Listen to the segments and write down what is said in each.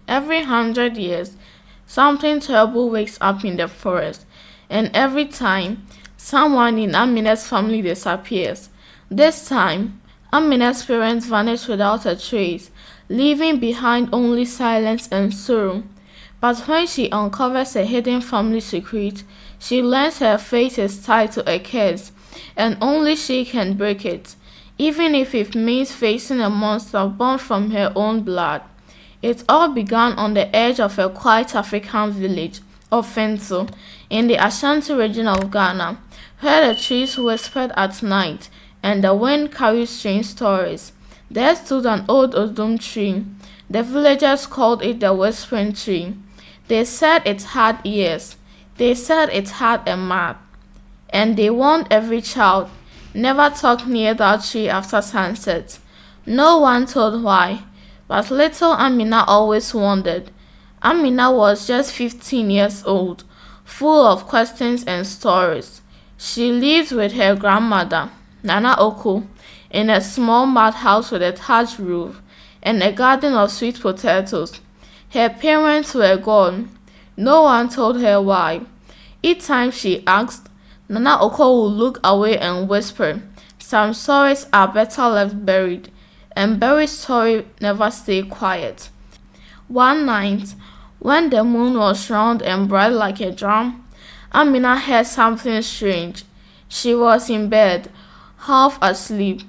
Every 100 years, something terrible wakes up in the forest, and every time, someone in Amina's family disappears. This time, Amina's parents vanish without a trace, leaving behind only silence and sorrow. But when she uncovers a hidden family secret, she learns her fate is tied to a curse, and only she can break it, even if it means facing a monster born from her own blood. It all began on the edge of a quiet African village, Offinso, in the Ashanti region of Ghana, where the trees whispered at night and the wind carried strange stories. There stood an old Odum tree. The villagers called it the Whispering Tree. They said it had ears. They said it had a mouth. And they warned every child, never talk near that tree after sunset. No one told why, but little Amina always wondered. Amina was just 15 years old, full of questions and stories. She lived with her grandmother, Nana Oko, in a small mud house with a thatched roof and a garden of sweet potatoes. Her parents were gone. No one told her why. Each time she asked, Nana Oko would look away and whisper, "Some stories are better left buried, and buried stories never stay quiet." One night, when the moon was round and bright like a drum, Amina heard something strange. She was in bed, half asleep,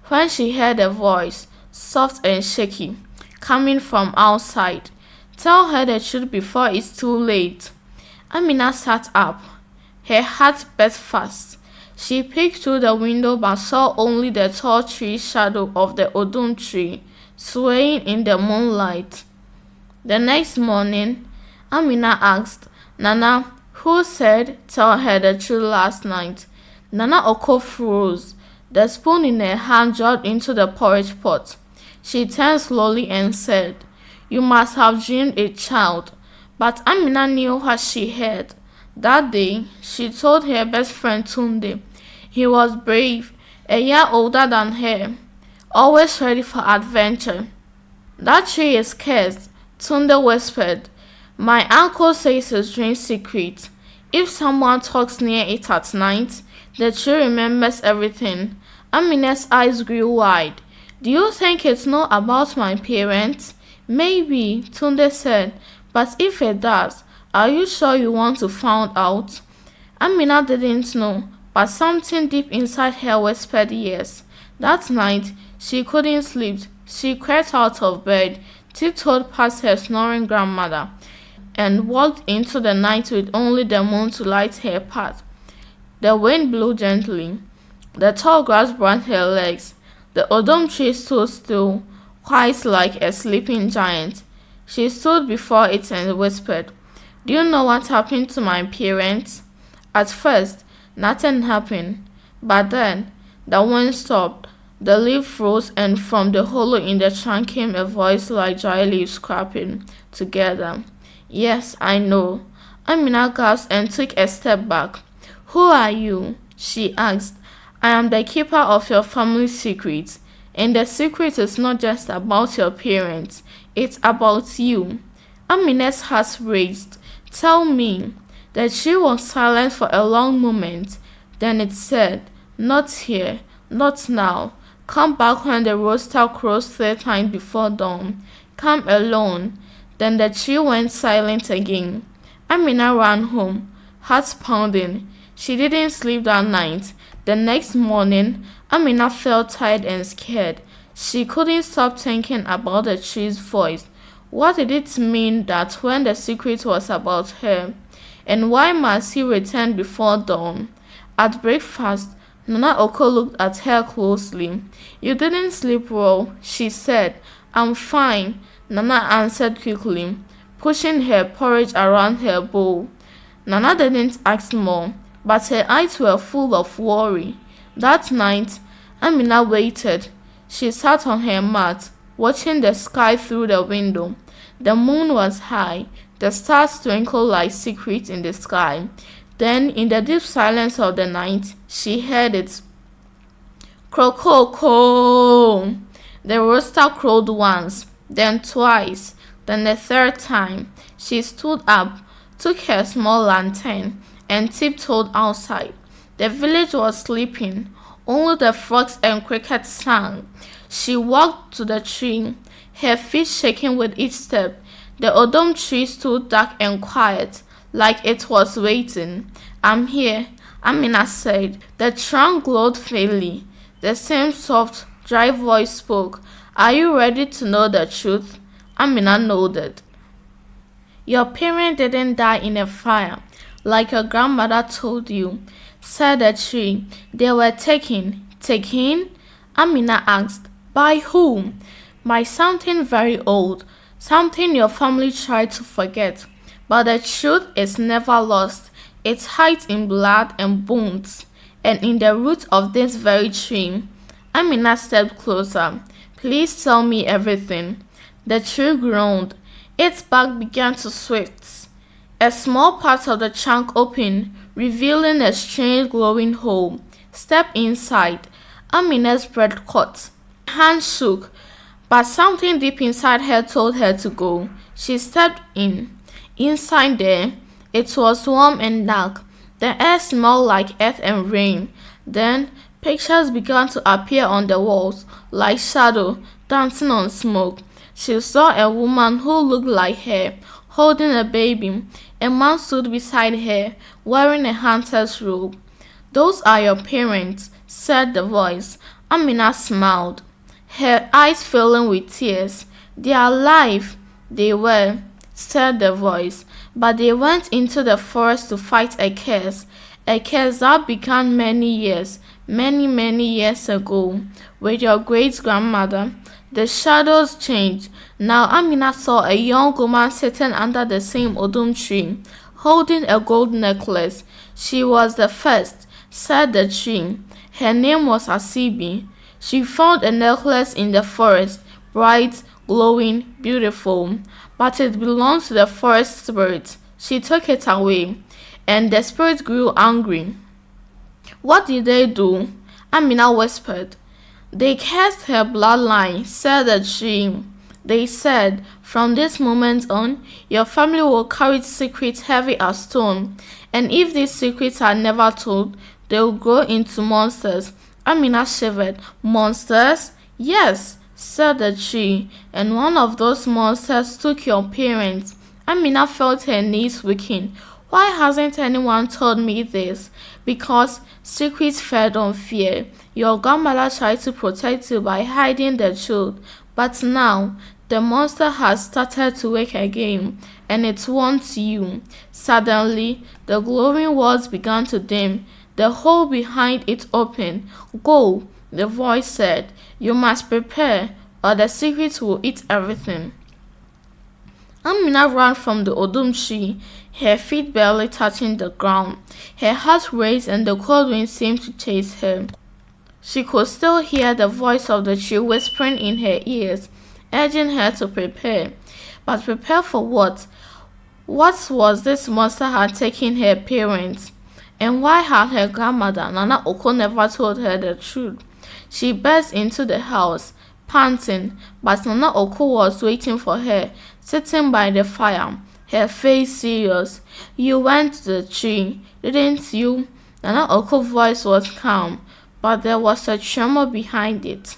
when she heard a voice, soft and shaky, coming from outside. "Tell her the truth before it's too late." Amina sat up. Her heart beat fast. She peeked through the window but saw only the tall tree shadow of the Odum tree, swaying in the moonlight. The next morning, Amina asked, "Nana, who said tell her the truth last night?" Nana Oko froze. The spoon in her hand dropped into the porridge pot. She turned slowly and said, "You must have dreamed a child." But Amina knew what she heard. That day, she told her best friend Tunde. He was brave, a year older than her, always ready for adventure. "That tree is cursed," Tunde whispered. "My uncle says it's a strange secret. If someone talks near it at night, the tree remembers everything." Amina's eyes grew wide. "Do you think it knows about my parents?" "Maybe," Tunde said, "but if it does, are you sure you want to find out?" Amina didn't know, but something deep inside her whispered yes. That night, she couldn't sleep. She crept out of bed, tiptoed past her snoring grandmother, and walked into the night with only the moon to light her path. The wind blew gently. The tall grass burned her legs. The Odom tree stood still, quiet like a sleeping giant. She stood before it and whispered, "Do you know what happened to my parents?" At first, nothing happened. But then, the wind stopped. The leaf froze, and from the hollow in the trunk came a voice like dry leaves scraping together. "Yes, I know." Amina gasped and took a step back. "Who are you?" she asked. "I am the keeper of your family secrets. And the secret is not just about your parents, it's about you." Amina's heart raced. "Tell me." The tree was silent for a long moment. Then it said, "Not here, not now. Come back when the rooster crows 3 times before dawn. Come alone." Then the tree went silent again. Amina ran home, heart pounding. She didn't sleep that night. The next morning, Amina felt tired and scared. She couldn't stop thinking about the tree's voice. What did it mean that when the secret was about her? And why must he return before dawn? At breakfast, Nana Oko looked at her closely. "You didn't sleep well," she said. "I'm fine," Nana answered quickly, pushing her porridge around her bowl. Nana didn't ask more, but her eyes were full of worry. That night, Amina waited. She sat on her mat, watching the sky through the window. The moon was high. The stars twinkled like secrets in the sky. Then, in the deep silence of the night, she heard it. "Crow-crow-crow!" The rooster crowed once, then twice, Then the third time, she stood up, took her small lantern, and tiptoed outside. The village was sleeping. Only the frogs and crickets sang. She walked to the tree, her feet shaking with each step. The odom tree stood dark and quiet, like it was waiting. "I'm here," Amina said. The trunk glowed faintly. The same soft, dry voice spoke. "Are you ready to know the truth?" Amina nodded. "Your parents didn't die in a fire, like your grandmother told you," said the tree. "They were taken." "Taken?" Amina asked. "By whom?" "By something very old, something your family tried to forget. But the truth is never lost. It hides in blood and bones, and in the roots of this very tree." Amina stepped closer. "Please tell me everything." The tree groaned. Its bark began to switch. A small part of the trunk opened, revealing a strange glowing hole. "Step inside." Amina's breath caught. Her hand shook, but something deep inside her told her to go. She stepped in. Inside there, it was warm and dark. The air smelled like earth and rain. Then pictures began to appear on the walls, like shadows dancing on smoke. She saw a woman who looked like her, holding a baby. A man stood beside her, wearing a hunter's robe. "Those are your parents," said the voice. Amina smiled, her eyes filling with tears. "They are alive." "They were," said the voice, "but they went into the forest to fight a curse that began many years ago, with your great-grandmother." The shadows changed. Now Amina saw a young woman sitting under the same odum tree, holding a gold necklace. "She was the first," said the tree. "Her name was Asibi. She found a necklace in the forest, bright, glowing, beautiful. But it belonged to the forest spirit. She took it away, and the spirit grew angry." "What did they do?" Amina whispered. "They cursed her bloodline," said the tree. "They said, 'From this moment on, your family will carry secrets heavy as stone, and if these secrets are never told, they will grow into monsters.'" Amina shivered. "Monsters?" "Yes," said the tree, "and one of those monsters took your parents." Amina felt her knees weaken. "Why hasn't anyone told me this?" "Because secrets fed on fear. Your grandmother tried to protect you by hiding the truth, but now the monster has started to wake again, and it wants you." Suddenly, the glowing walls began to dim. The hole behind it opened. "Go," the voice said. "You must prepare, or the secret will eat everything." Amina ran from the odum tree, her feet barely touching the ground. Her heart raced and the cold wind seemed to chase her. She could still hear the voice of the tree whispering in her ears, urging her to prepare. But prepare for what? What was this monster had taken her parents? And why had her grandmother, Nana Oko, never told her the truth? She burst into the house, panting, but Nana Oko was waiting for her, sitting by the fire, her face serious. "You went to the tree, didn't you?" Nana Oko's voice was calm, but there was a tremor behind it.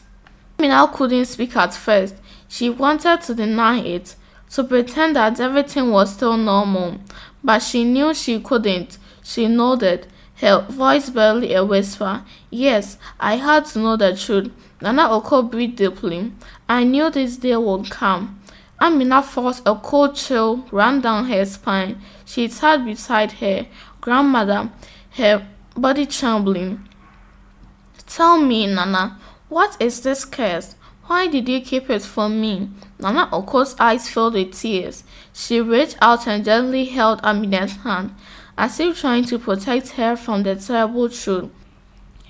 Amina couldn't speak at first. She wanted to deny it, to pretend that everything was still normal, but she knew she couldn't. She nodded, her voice barely a whisper. "Yes, I had to know the truth." Nana Oko breathed deeply. "I knew this day would come." Amina felt a cold chill run down her spine. She sat beside her grandmother, her body trembling. "Tell me, Nana, what is this curse? Why did you keep it from me?" Nana Oko's eyes filled with tears. She reached out and gently held Amina's hand, as if trying to protect her from the terrible truth.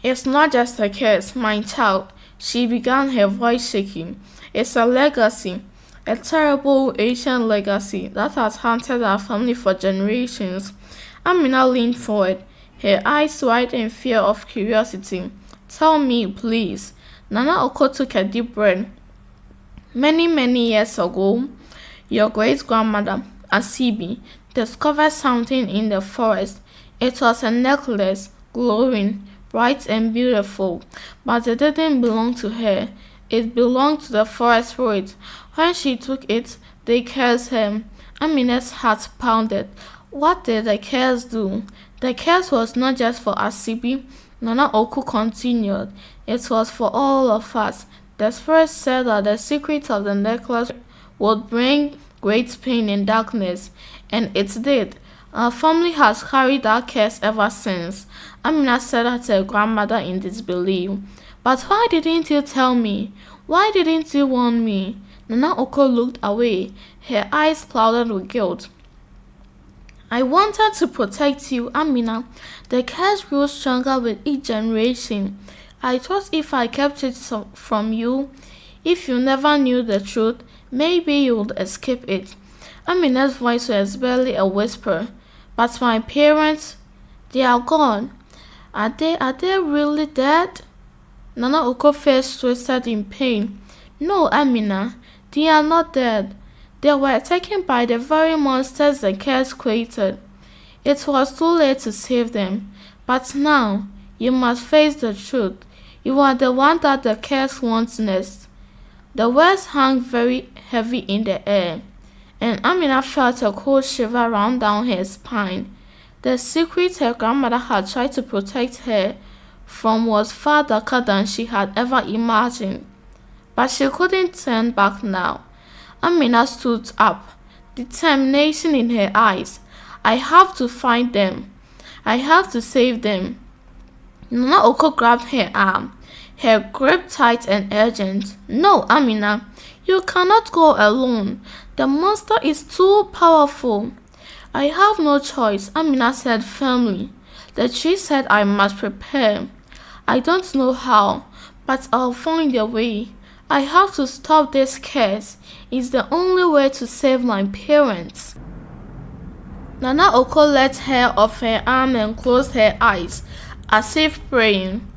"It's not just a curse, my child," she began, her voice shaking. "It's a legacy, a terrible ancient legacy that has haunted our family for generations." Amina leaned forward, her eyes wide in fear of curiosity. "Tell me, please." Nana Oko took a deep breath. Many years ago, Your great-grandmother, Asibi, discovered something in the forest. It was a necklace, glowing, bright and beautiful, but it didn't belong to her. It belonged to the forest spirit. When she took it, they cursed her. Amina's heart pounded. What did the curse do? The curse was not just for Asibi. Nana Oku continued. It was for all of us. The spirit said that the secret of the necklace would bring great pain and darkness, and it did. Our family has carried that curse ever since. Amina said that to her grandmother in disbelief. But why didn't you tell me? Why didn't you warn me? Nana Oko looked away, her eyes clouded with guilt. I wanted to protect you, Amina. The curse grew stronger with each generation. I thought if I kept it from you, if you never knew the truth, maybe you would escape it. Amina's voice was barely a whisper. But my parents, they are gone. Are they really dead? Nana Oko's face twisted in pain. No, Amina, they are not dead. They were taken by the very monsters the curse created. It was too late to save them. But now, you must face the truth. You are the one that the curse wants next. The words hung very heavy in the air, and Amina felt a cold shiver run down her spine. The secret her grandmother had tried to protect her from was far darker than she had ever imagined. But she couldn't turn back now. Amina stood up, determination in her eyes. I have to find them. I have to save them. Nana Oko grabbed her arm, her grip tight and urgent. No, Amina, you cannot go alone. The monster is too powerful. I have no choice, Amina said firmly. The tree said I must prepare. I don't know how, but I'll find a way. I have to stop this curse. It's the only way to save my parents. Nana Oko let her off her arm and closed her eyes, as if praying.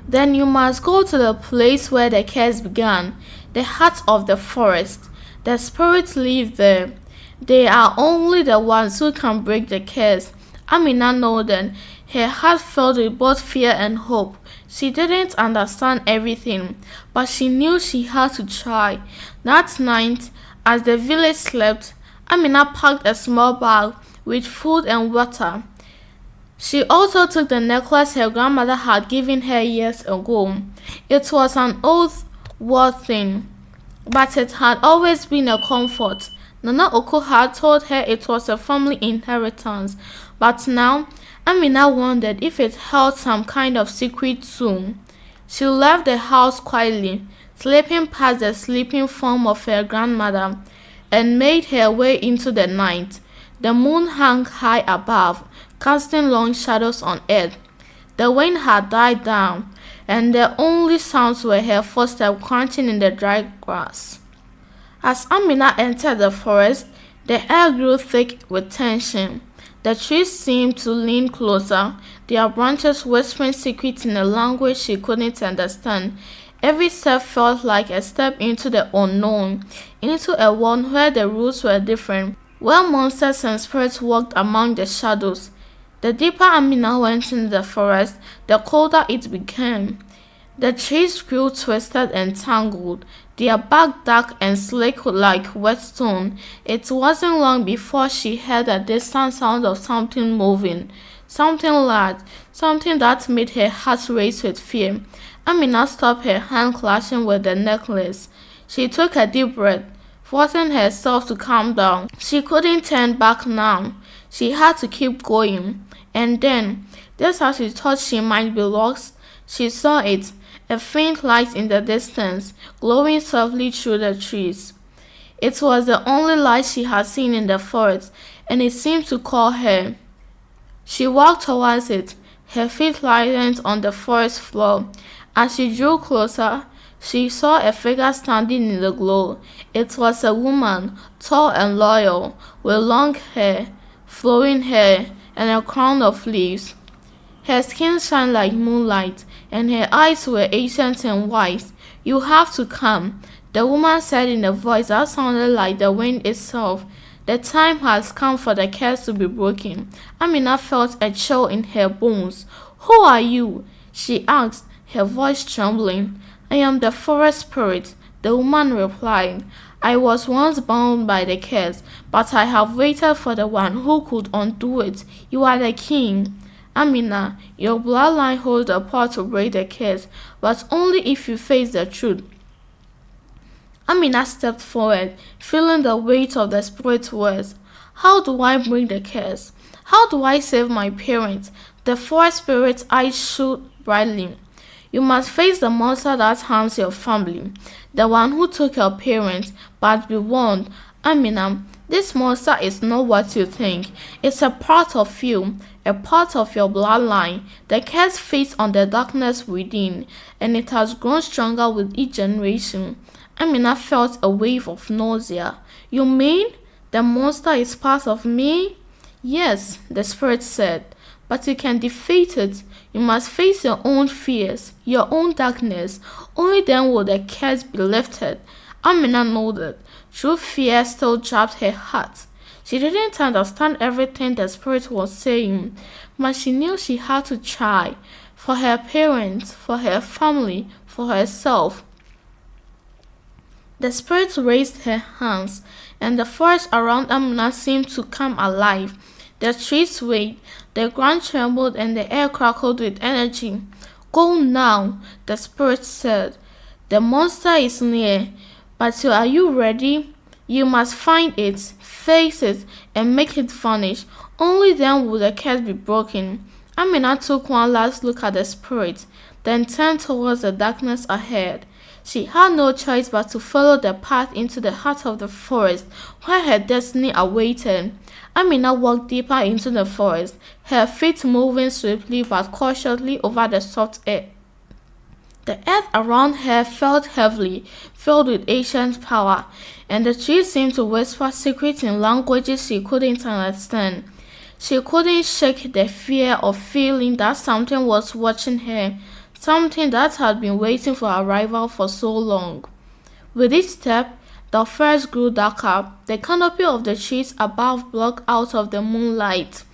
Then you must go to the place where the curse began, the heart of the forest. The spirits live there. They are only the ones who can break the curse. Amina nodded, her heart filled with both fear and hope. She didn't understand everything, but she knew she had to try. That night, as the village slept, Amina packed a small bag with food and water. She also took the necklace her grandmother had given her years ago. It was an old war thing, but it had always been a comfort. Nana Oko had told her it was a family inheritance, but now Amina wondered if it held some kind of secret too. She left the house quietly, slipping past the sleeping form of her grandmother, and made her way into the night. The moon hung high above, casting long shadows on earth. The wind had died down, and the only sounds were her footsteps crunching in the dry grass. As Amina entered the forest, the air grew thick with tension. The trees seemed to lean closer, their branches whispering secrets in a language she couldn't understand. Every step felt like a step into the unknown, into a world where the rules were different, where monsters and spirits walked among the shadows. The deeper Amina went into the forest, the colder it became. The trees grew twisted and tangled, their bark dark and slick like whetstone. It wasn't long before she heard a distant sound of something moving, something large, something that made her heart race with fear. Amina stopped, her hand clashing with the necklace. She took a deep breath, forcing herself to calm down. She couldn't turn back now. She had to keep going. And then, just as she thought she might be lost, she saw it, a faint light in the distance, glowing softly through the trees. It was the only light she had seen in the forest, and it seemed to call her. She walked towards it, her feet lightened on the forest floor. As she drew closer, she saw a figure standing in the glow. It was a woman, tall and loyal, with long hair, flowing hair, and a crown of leaves. Her skin shined like moonlight, and her eyes were ancient and wise. You have to come. The woman said in a voice that sounded like the wind itself. The time has come for the curse to be broken. Amina felt a chill in her bones. Who are you? She asked, her voice trembling. I am the forest spirit, the woman replied. I was once bound by the curse, but I have waited for the one who could undo it. You are the king. Amina, your bloodline holds the power to break the curse, but only if you face the truth. Amina stepped forward, feeling the weight of the spirit's words. How do I break the curse? How do I save my parents? The forest spirit's eyes shone brightly. You must face the monster that harms your family, the one who took your parents, but be warned, Amina, this monster is not what you think. It's a part of you, a part of your bloodline. The curse feeds on the darkness within, and it has grown stronger with each generation. Amina felt a wave of nausea. You mean the monster is part of me? Yes, the spirit said, but you can defeat it. You must face your own fears, your own darkness. Only then will the curse be lifted. Amina nodded. True fear still jabbed her heart. She didn't understand everything the spirit was saying, but she knew she had to try. For her parents, for her family, for herself. The spirit raised her hands, and the forest around Amina seemed to come alive. The trees swayed, the ground trembled, and the air crackled with energy. Go now, the spirit said. The monster is near, but are you ready? You must find it, face it, and make it vanish. Only then will the curse be broken. Amina took one last look at the spirit, then turned towards the darkness ahead. She had no choice but to follow the path into the heart of the forest, where her destiny awaited. Amina walked deeper into the forest, her feet moving swiftly but cautiously over the soft earth. The earth around her felt heavily, filled with ancient power, and the trees seemed to whisper secrets in languages she couldn't understand. She couldn't shake the fear of feeling that something was watching her, something that had been waiting for arrival for so long. With each step, the forest grew darker. The canopy of the trees above blocked out of the moonlight,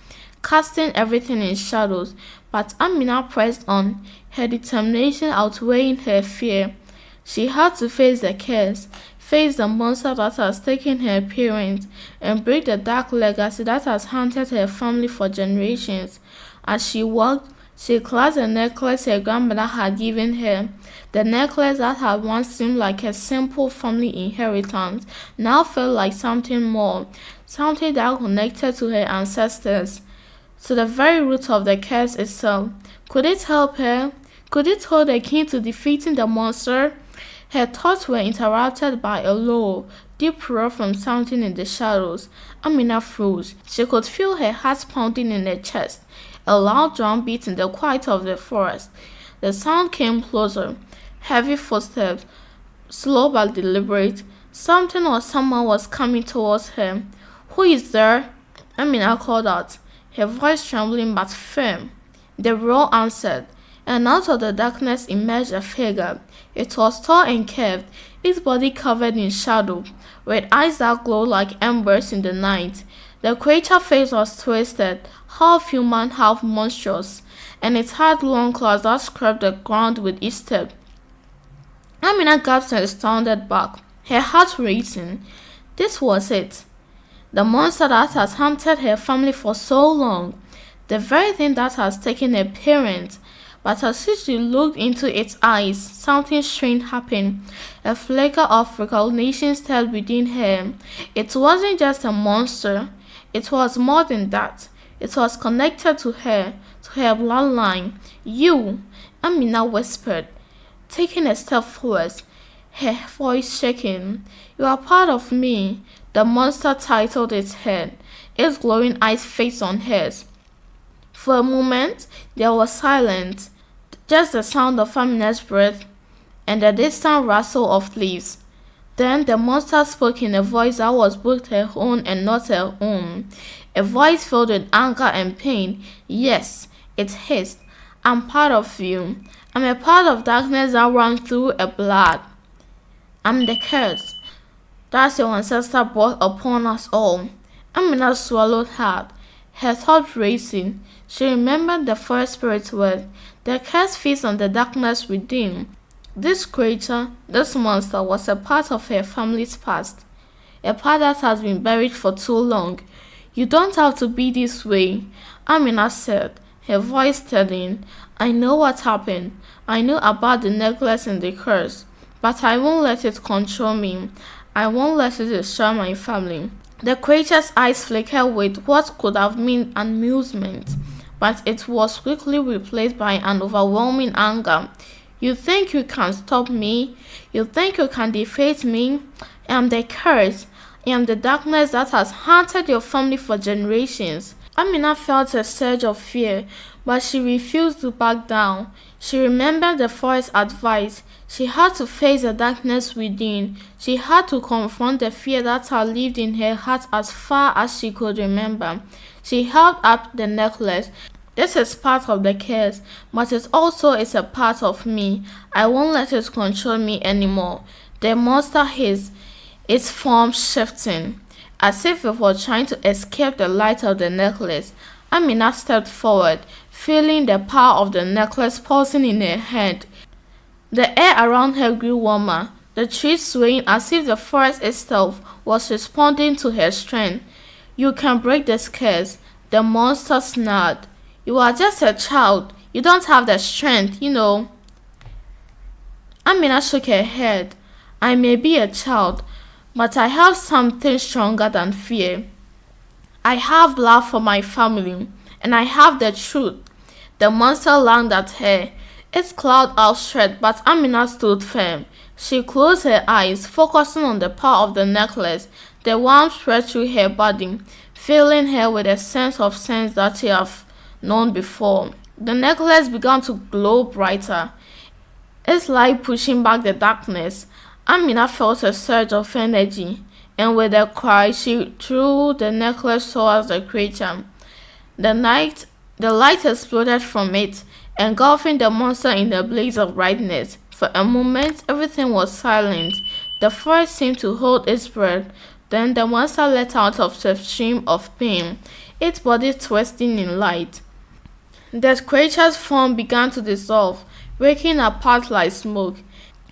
casting everything in shadows. But Amina pressed on, her determination outweighing her fear. She had to face the curse, face the monster that has taken her parents, and break the dark legacy that has haunted her family for generations. As she walked, she clasped the necklace her grandmother had given her. The necklace that had once seemed like a simple family inheritance now felt like something more, something that connected to her ancestors, to the very root of the curse itself. Could it help her? Could it hold the key to defeating the monster? Her thoughts were interrupted by a low, deep roar from something in the shadows. Amina froze. She could feel her heart pounding in her chest. A loud drum beat in the quiet of the forest. The sound came closer. Heavy footsteps, slow but deliberate. Something or someone was coming towards her. Who is there? Amina called out, her voice trembling but firm. The roar answered, and out of the darkness emerged a figure. It was tall and curved, its body covered in shadow, with eyes that glowed like embers in the night. The creature's face was twisted, half human, half monstrous, and it had long claws that scraped the ground with each step. Amina gasped and started back, her heart racing. This was it. The monster that has haunted her family for so long. The very thing that has taken her parents. But as she looked into its eyes, something strange happened. A flicker of recognition stirred within her. It wasn't just a monster. It was more than that. It was connected to her bloodline. You, Amina whispered, taking a step forward, her voice shaking. You are part of me. The monster titled its head, its glowing eyes fixed on hers. For a moment, there was silence, just the sound of Amina's breath and the distant rustle of leaves. Then the monster spoke in a voice that was both her own and not her own, a voice filled with anger and pain. Yes, it hissed. I'm part of you. I'm a part of darkness that runs through her blood. I'm the curse that your ancestor brought upon us all. Amina swallowed hard, her thoughts racing. She remembered the forest spirit's word. The curse feeds on the darkness within. This creature, this monster, was a part of her family's past, a part that has been buried for too long. You don't have to be this way, Amina said, her voice steadying. I know what happened. I know about the necklace and the curse, but I won't let it control me. I won't let it destroy my family. The creature's eyes flickered with what could have been amusement, but it was quickly replaced by an overwhelming anger. You think you can stop me? You think you can defeat me? I am the curse. I am the darkness that has haunted your family for generations. Amina felt a surge of fear, but she refused to back down. She remembered the forest's advice. She had to face the darkness within. She had to confront the fear that had lived in her heart as far as she could remember. She held up the necklace. This is part of the curse, but it also is a part of me. I won't let it control me anymore. The monster hissed, its form shifting, as if it were trying to escape the light of the necklace. Amina stepped forward, feeling the power of the necklace pulsing in her hand. The air around her grew warmer, the trees swaying as if the forest itself was responding to her strength. You can break this curse, the monster snarled. You are just a child. You don't have the strength, you know. Amina shook her head. I may be a child, but I have something stronger than fear. I have love for my family, and I have the truth. The monster lunged at her, its claws outstretched, but Amina stood firm. She closed her eyes, focusing on the power of the necklace. The warmth spread through her body, filling her with a sense that she had known before. The necklace began to glow brighter, its light pushing back the darkness. Amina felt a surge of energy, and with a cry, she threw the necklace towards the creature. The light exploded from it, engulfing the monster in a blaze of brightness. For a moment, everything was silent. The forest seemed to hold its breath. Then the monster let out a stream of pain, its body twisting in light. The creature's form began to dissolve, breaking apart like smoke,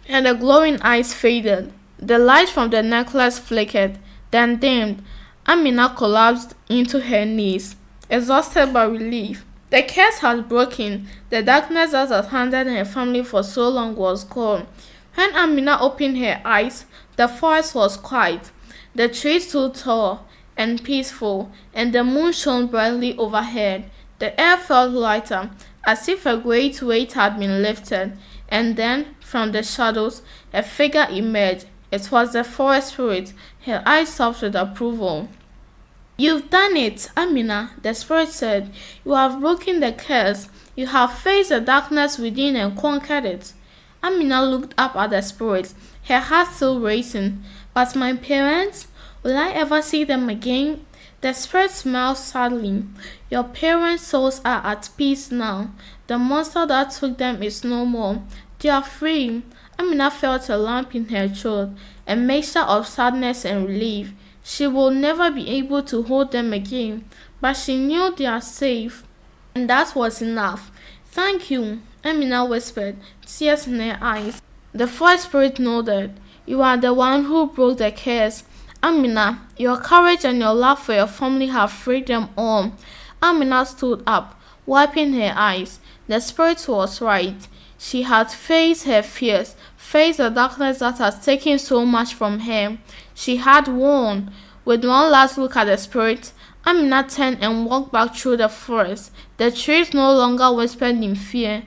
and the glowing eyes faded. The light from the necklace flickered, then dimmed. Amina collapsed into her knees, exhausted by relief. The curse had broken. The darkness that had haunted her family for so long was gone. When Amina opened her eyes, the forest was quiet. The trees stood tall and peaceful, and the moon shone brightly overhead. The air felt lighter, as if a great weight had been lifted, and then, from the shadows, a figure emerged. It was the forest spirit, her eyes soft with approval. You've done it, Amina, the spirit said. You have broken the curse. You have faced the darkness within and conquered it. Amina looked up at the spirit, her heart still racing. But my parents? Will I ever see them again? The spirit smiled sadly. Your parents' souls are at peace now. The monster that took them is no more. They are free. Amina felt a lump in her throat, a mixture of sadness and relief. She will never be able to hold them again, but she knew they are safe. And that was enough. Thank you, Amina whispered, tears in her eyes. The forest spirit nodded. You are the one who broke the curse. Amina, your courage and your love for your family have freed them all. Amina stood up, wiping her eyes. The spirit was right. She had faced her fears, faced the darkness that had taken so much from her. She had won. With one last look at the spirit, Amina turned and walked back through the forest. The trees no longer whispered in fear.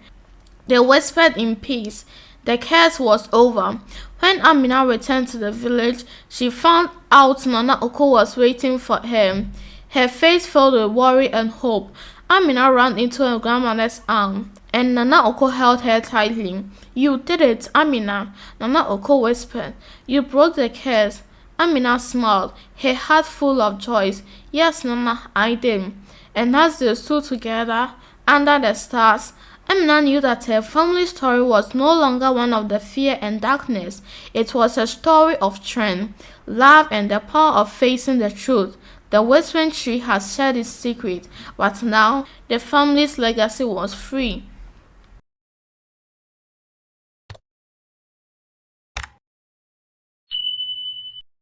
They whispered in peace. The curse was over. When Amina returned to the village, she found out Nana Oko was waiting for her. Her face filled with worry and hope. Amina ran into her grandmother's arm, and Nana Oko held her tightly. You did it, Amina, Nana Oko whispered. You broke the curse. Amina smiled, her heart full of joy. Yes, Nana, I did. And as they stood together under the stars, Amina knew that her family story was no longer one of the fear and darkness. It was a story of strength, love, and the power of facing the truth. The whispering tree had shared its secret, but now the family's legacy was free.